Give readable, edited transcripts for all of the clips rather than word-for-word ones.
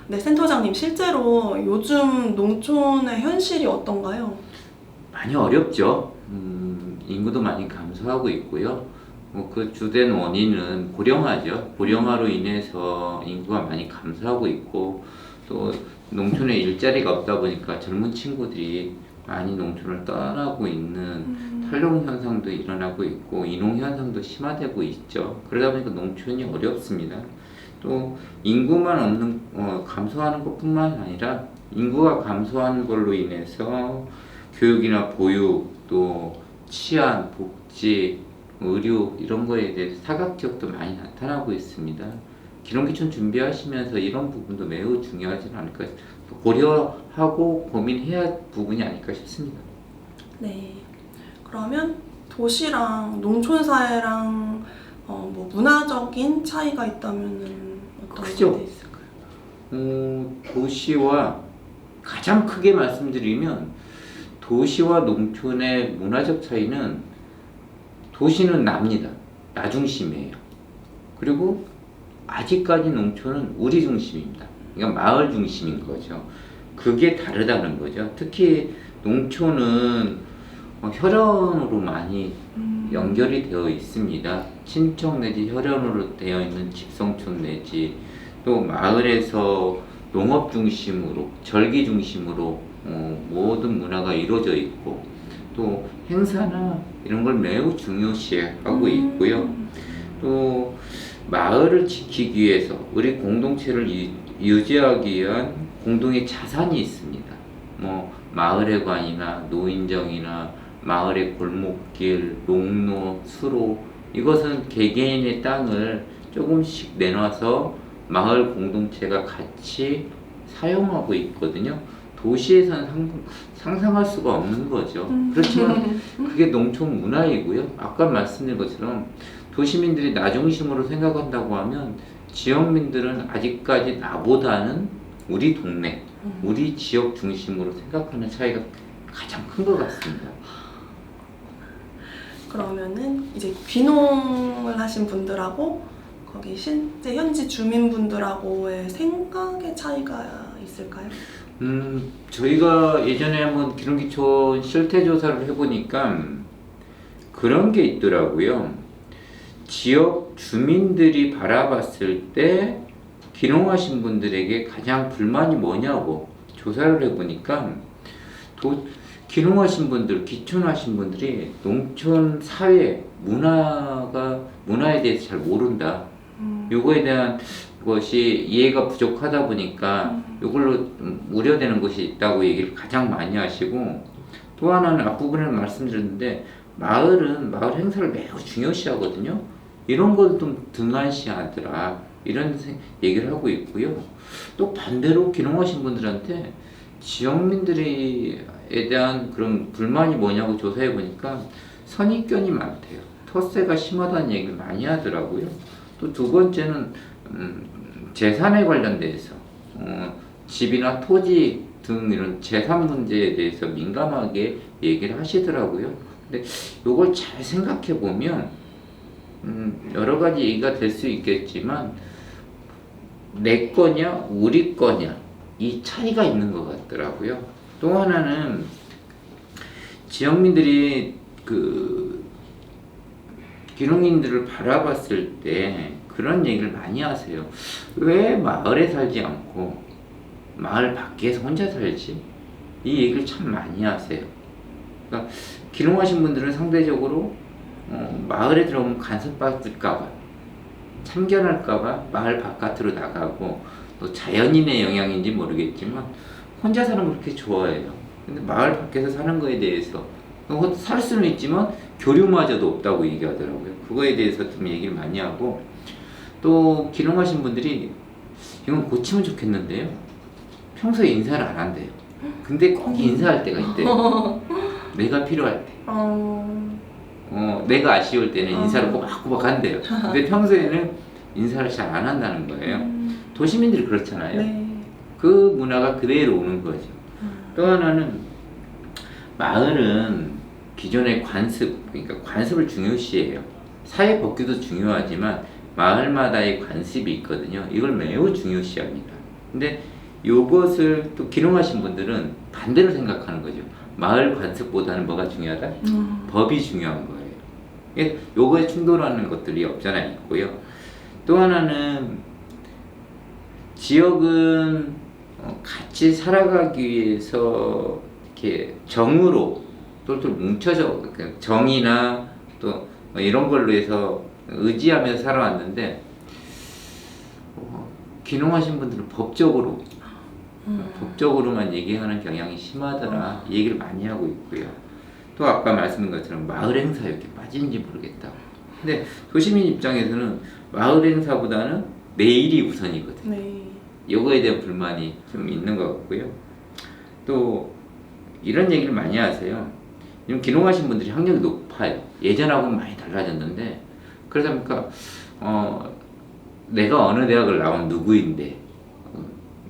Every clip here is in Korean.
네, 센터장님, 실제로 요즘 농촌의 현실이 어떤가요? 많이 어렵죠. 인구도 많이 감소하고 있고요. 그 주된 원인은 고령화죠. 고령화로 인해서 인구가 많이 감소하고 있고, 또 농촌에 일자리가 없다 보니까 젊은 친구들이 많이 농촌을 떠나고 있는 탈농 현상도 일어나고 있고, 인농 현상도 심화되고 있죠. 그러다 보니까 농촌이 어렵습니다. 또 인구만 감소하는 것뿐만 아니라 인구가 감소하는 걸로 인해서 교육이나 보육, 또 치안, 복지, 의료 이런 거에 대해서 사각지역도 많이 나타나고 있습니다. 기농기촌 준비하시면서 이런 부분도 매우 중요하지 않을까, 고려하고 고민해야 할 부분이 아닐까 싶습니다. 네. 그러면 도시랑 농촌 사회랑 뭐 문화적인 차이가 있다면은 어떤 크죠. 게 있을까요? 도시와 가장 크게 말씀드리면, 도시와 농촌의 문화적 차이는, 도시는 납니다. 나 중심이에요. 그리고 아직까지 농촌은 우리 중심입니다. 그러니까 마을 중심인 거죠. 그게 다르다는 거죠. 특히 농촌은 혈연으로 많이 연결이 되어 있습니다. 친척 내지 혈연으로 되어 있는 집성촌 내지, 또 마을에서 농업 중심으로, 절기 중심으로 모든 문화가 이루어져 있고, 또 행사나 이런 걸 매우 중요시하고 있고요. 또 마을을 지키기 위해서 우리 공동체를 유지하기 위한 공동의 자산이 있습니다. 뭐 마을회관이나 노인정이나 마을의 골목길, 농로, 수로, 이것은 개개인의 땅을 조금씩 내놔서 마을 공동체가 같이 사용하고 있거든요. 도시에서는 상상할 수가 없는 거죠. 그렇지만 그게 농촌 문화이고요. 아까 말씀드린 것처럼 도시민들이 나 중심으로 생각한다고 하면, 지역민들은 아직까지 나보다는 우리 동네, 우리 지역 중심으로 생각하는 차이가 가장 큰 것 같습니다. 그러면은 이제 귀농을 하신 분들하고 거기 실제 현지 주민분들하고의 생각의 차이가 있을까요? 저희가 예전에 한번 기농기촌 실태조사를 해보니까 그런 게 있더라고요. 지역 주민들이 바라봤을 때 귀농하신 분들에게 가장 불만이 뭐냐고 조사를 해보니까, 귀농하신 분들, 귀촌하신 분들이 농촌 사회 문화에 대해서 잘 모른다. 요거에 대한 것이 이해가 부족하다 보니까 요걸로 좀 우려되는 것이 있다고 얘기를 가장 많이 하시고, 또 하나는 앞부분에 말씀드렸는데, 마을 행사를 매우 중요시하거든요. 이런 걸 좀 등한시하더라, 이런 얘기를 하고 있고요. 또 반대로 귀농하신 분들한테 지역민들에 대한 그런 불만이 뭐냐고 조사해 보니까 선입견이 많대요. 텃세가 심하다는 얘기를 많이 하더라고요. 또 두 번째는 재산에 관련돼서 집이나 토지 등 이런 재산 문제에 대해서 민감하게 얘기를 하시더라고요. 근데 이걸 잘 생각해 보면 여러 가지 얘기가 될 수 있겠지만, 내 거냐 우리 거냐 이 차이가 있는 것 같더라고요. 또 하나는 지역민들이 귀농인들을 바라봤을 때 그런 얘기를 많이 하세요. 왜 마을에 살지 않고 마을 밖에서 혼자 살지? 이 얘기를 참 많이 하세요. 그러니까 귀농하신 분들은 상대적으로 마을에 들어오면 간섭받을까봐, 참견할까봐 마을 바깥으로 나가고, 또 자연인의 영향인지 모르겠지만 혼자 사는 걸 그렇게 좋아해요. 근데 마을 밖에서 사는 거에 대해서 살 수는 있지만 교류마저도 없다고 얘기하더라고요. 그거에 대해서 좀 얘기를 많이 하고, 또 귀농하신 분들이 이건 고치면 좋겠는데요, 평소에 인사를 안 한대요. 근데 꼭 인사할 때가 있대요. 내가 필요할 때, 내가 아쉬울 때는 인사를 꼬박꼬박 한대요. 근데 평소에는 인사를 잘 안 한다는 거예요. 도시민들이 그렇잖아요. 네. 그 문화가 그대로 오는 거죠. 또 하나는, 마을은 기존의 그러니까 관습을 중요시해요. 사회 법규도 중요하지만 마을마다의 관습이 있거든요. 이걸 매우 중요시합니다. 근데 요것을 또 기농하신 분들은 반대로 생각하는 거죠. 마을 관습보다는 뭐가 중요하다? 법이 중요한 거예요. 예, 요거에 충돌하는 것들이 없잖아 있고요. 또 하나는 지역은 같이 살아가기 위해서 이렇게 정으로 똘똘 뭉쳐져 정이나 또 이런 걸로 해서 의지하면서 살아왔는데 귀농하신 분들은 법적으로만 얘기하는 경향이 심하더라 이 얘기를 많이 하고 있고요. 또 아까 말씀드린 것처럼 마을 행사에 이렇게 빠지는지 모르겠다. 근데 도시민 입장에서는 마을 행사보다는 내일이 우선이거든요. 네. 요거에 대한 불만이 좀 있는 것 같고요. 또 이런 얘기를 많이 하세요. 지금 귀농하신 분들이 학력이 높아요. 예전하고는 많이 달라졌는데 그러다 보니까 내가 어느 대학을 나온 누구인데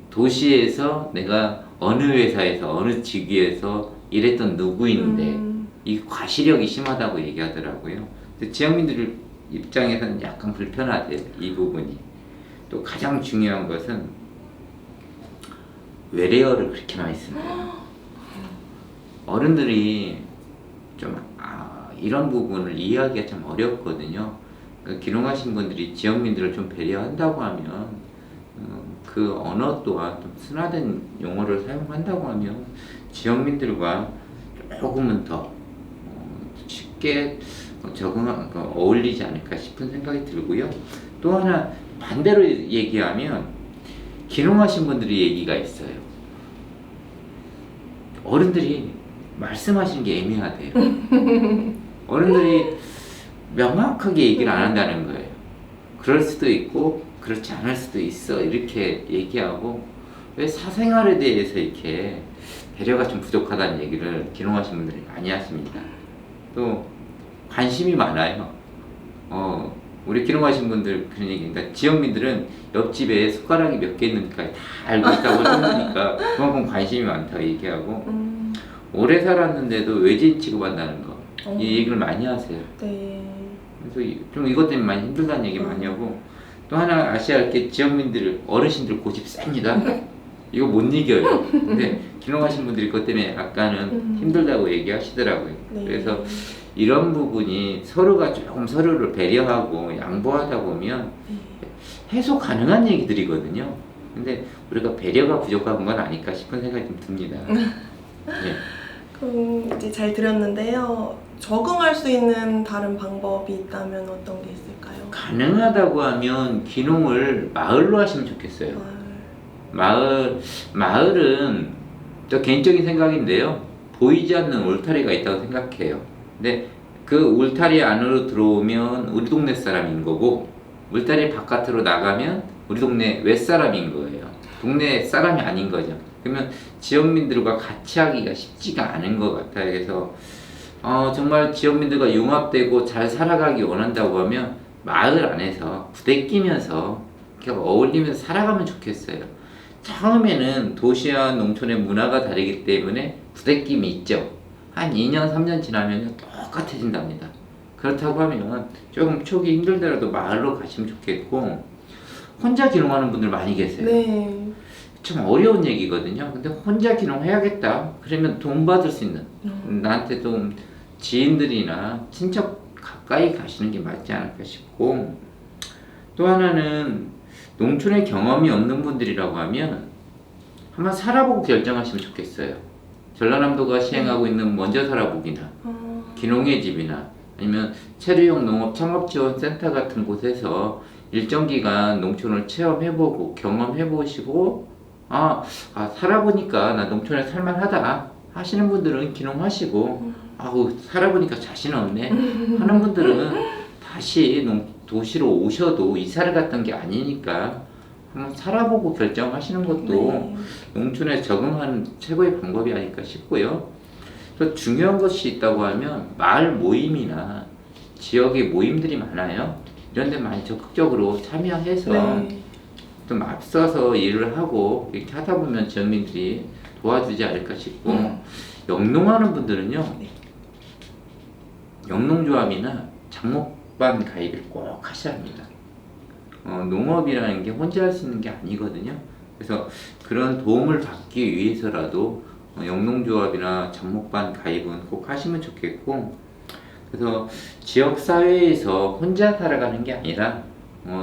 도시에서 내가 어느 회사에서 어느 직위에서 일했던 누구인데 이 과시력이 심하다고 얘기하더라고요. 지역민들 입장에서는 약간 불편하대요. 이 부분이. 또 가장 중요한 것은 외래어를 그렇게 많이 쓴대요. 어른들이 좀 이런 부분을 이해하기가 참 어렵거든요. 귀농하신 분들이 지역민들을 좀 배려한다고 하면 그 언어 또한 좀 순화된 용어를 사용한다고 하면 지역민들과 조금은 더 쉽게 어울리지 않을까 싶은 생각이 들고요. 또 하나 반대로 얘기하면 귀농하신 분들이 얘기가 있어요. 어른들이 말씀하시는 게 애매하대요. 어른들이 명확하게 얘기를 안 한다는 거예요. 그럴 수도 있고 그렇지 않을 수도 있어 이렇게 얘기하고 왜 사생활에 대해서 이렇게 배려가 좀 부족하다는 얘기를 귀농하신 분들이 많이 하십니다. 또 관심이 많아요. 우리 귀농하신 분들 그런 얘기니까 지역민들은 옆집에 숟가락이 몇 개 있는지까지 다 알고 있다고 생각하니까 그만큼 관심이 많다고 얘기하고 오래 살았는데도 외지인 취급한다는 거 이 얘기를 많이 하세요. 네. 그래서 좀 이것 때문에 많이 힘들다는 얘기 많이 하고 또 하나 아셔야 할 게 지역민들 어르신들 고집 셉니다. 이거 못 이겨요. 근데 귀농하신 분들이 그것 때문에 약간은 힘들다고 얘기하시더라고요. 네. 그래서 이런 부분이 서로가 조금 서로를 배려하고 양보하다 보면 해소 가능한 얘기들이거든요. 근데 우리가 배려가 부족한 건 아닐까 싶은 생각이 좀 듭니다. 네. 그럼 이제 잘 들었는데요. 적응할 수 있는 다른 방법이 있다면 어떤 게 있을까요? 가능하다고 하면 귀농을 마을로 하시면 좋겠어요. 마을은 저 개인적인 생각인데요. 보이지 않는 울타리가 있다고 생각해요. 근데 그 울타리 안으로 들어오면 우리 동네 사람인 거고 울타리 바깥으로 나가면 우리 동네 윗사람인 거예요. 동네 사람이 아닌 거죠. 그러면 지역민들과 같이 하기가 쉽지가 않은 것 같아요. 그래서 정말 지역민들과 융합되고 잘 살아가기 원한다고 하면 마을 안에서 부대끼면서 이렇게 어울리면서 살아가면 좋겠어요. 처음에는 도시와 농촌의 문화가 다르기 때문에 부대낌이 있죠. 한 2년, 3년 지나면 똑같아진답니다. 그렇다고 하면 조금 초기 힘들더라도 마을로 가시면 좋겠고 혼자 귀농하는 분들 많이 계세요. 네. 참 어려운 얘기거든요. 근데 혼자 귀농해야겠다. 그러면 돈 받을 수 있는 나한테 좀 지인들이나 친척 가까이 가시는 게 맞지 않을까 싶고 또 하나는 농촌에 경험이 없는 분들이라고 하면 한번 살아보고 결정하시면 좋겠어요. 전라남도가 시행하고 있는 먼저 살아보기나 귀농의 집이나 아니면 체류용 농업 창업지원센터 같은 곳에서 일정 기간 농촌을 체험해보고 경험해보시고 살아보니까 나 농촌에 살만하다 하시는 분들은 귀농하시고 살아보니까 자신 없네 하는 분들은 다시 도시로 오셔도 이사를 갔던 게 아니니까 한번 살아보고 결정하시는 것도 농촌에 적응하는 최고의 방법이 아닐까 싶고요. 또 중요한 것이 있다고 하면 마을 모임이나 지역의 모임들이 많아요. 이런 데 많이 적극적으로 참여해서 좀 앞서서 일을 하고 이렇게 하다 보면 지역민들이 도와주지 않을까 싶고 영농하는 분들은요 영농조합이나 장목반 가입을 꼭 하셔야 합니다. 농업이라는 게 혼자 할 수 있는 게 아니거든요. 그래서 그런 도움을 받기 위해서라도 영농조합이나 잡목반 가입은 꼭 하시면 좋겠고, 그래서 지역사회에서 혼자 살아가는 게 아니라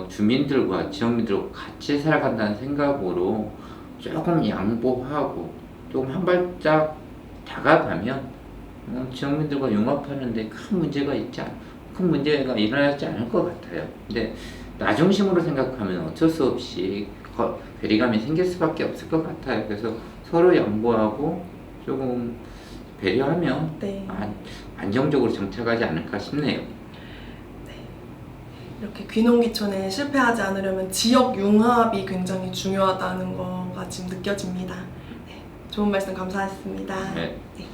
주민들과 지역민들과 같이 살아간다는 생각으로 조금 양보하고 조금 한 발짝 다가가면 지역민들과 융합하는데 큰 문제가 일어나지 않을 것 같아요. 근데 나 중심으로 생각하면 어쩔 수 없이 괴리감이 생길 수밖에 없을 것 같아요. 그래서 서로 양보하고 조금 배려하면 네. 안정적으로 정착하지 않을까 싶네요. 이렇게 귀농귀촌에 실패하지 않으려면 지역 융합이 굉장히 중요하다는 거가 지금 느껴집니다. 네, 좋은 말씀 감사했습니다. 네. 네.